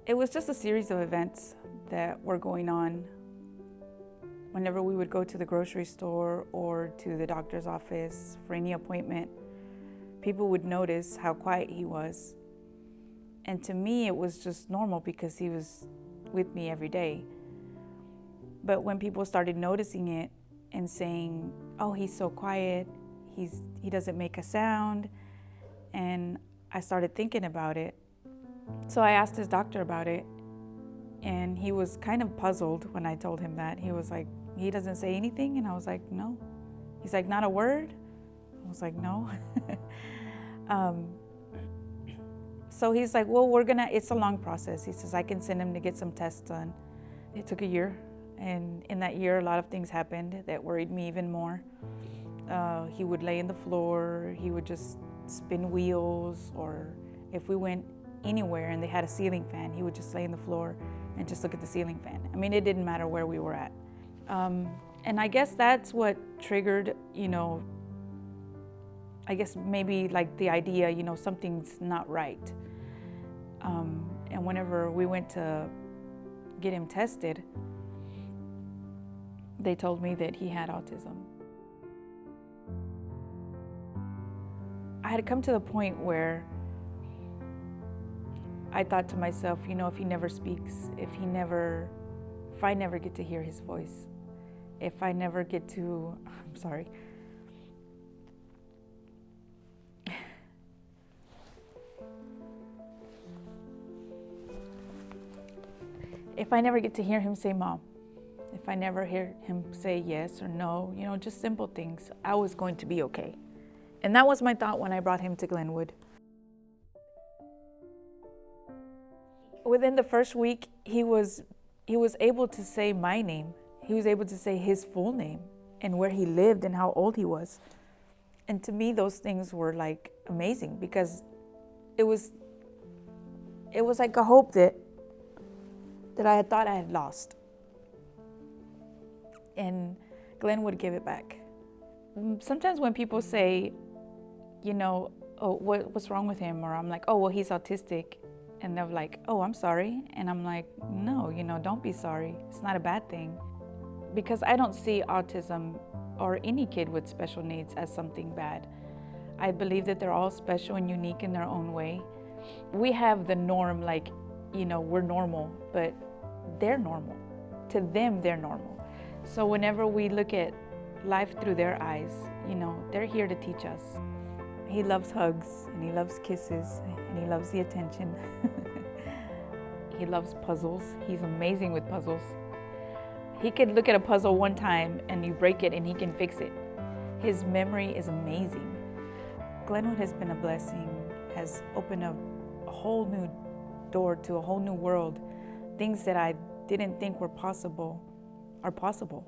It was just a series of events that were going on. Whenever we would go to the grocery store or to the doctor's office for any appointment, people would notice how quiet he was. And to me, it was just normal because he was with me every day. But when people started noticing it and saying, oh, he's so quiet, he doesn't make a sound, and I started thinking about it. So I asked his doctor about it, and he was kind of puzzled when I told him that. He was like, he doesn't say anything? And I was like, no. He's like, not a word? I was like, no. So he's like, well, it's a long process. He says, I can send him to get some tests done. It took a year. And in that year, a lot of things happened that worried me even more. He would lay in the floor. He would just spin wheels. Or if we went anywhere and they had a ceiling fan, he would just lay in the floor and just look at the ceiling fan. I mean, it didn't matter where we were at. And I guess that's what triggered, I guess maybe like the idea, something's not right. And whenever we went to get him tested, they told me that he had autism. I had come to the point where I thought to myself, if he never speaks, if I never get to hear his voice, if I never get to, if I never get to hear him say mom, if I never hear him say yes or no, just simple things, I was going to be okay. And that was my thought when I brought him to Glenwood. Within the first week, he was able to say my name. He was able to say his full name and where he lived and how old he was. And to me, those things were like amazing because it was like a hope that I had thought I had lost. And Glenwood gave it back. Sometimes when people say, oh, what's wrong with him? Or I'm like, oh, well, he's autistic. And they're like, oh, I'm sorry. And I'm like, no, don't be sorry. It's not a bad thing. Because I don't see autism or any kid with special needs as something bad. I believe that they're all special and unique in their own way. We have the norm, like, we're normal, but they're normal. To them, they're normal. So whenever we look at life through their eyes, they're here to teach us. He loves hugs, and he loves kisses, and he loves the attention. He loves puzzles. He's amazing with puzzles. He could look at a puzzle one time and you break it and he can fix it. His memory is amazing. Glenwood has been a blessing, has opened up a whole new door to a whole new world. Things that I didn't think were possible are possible.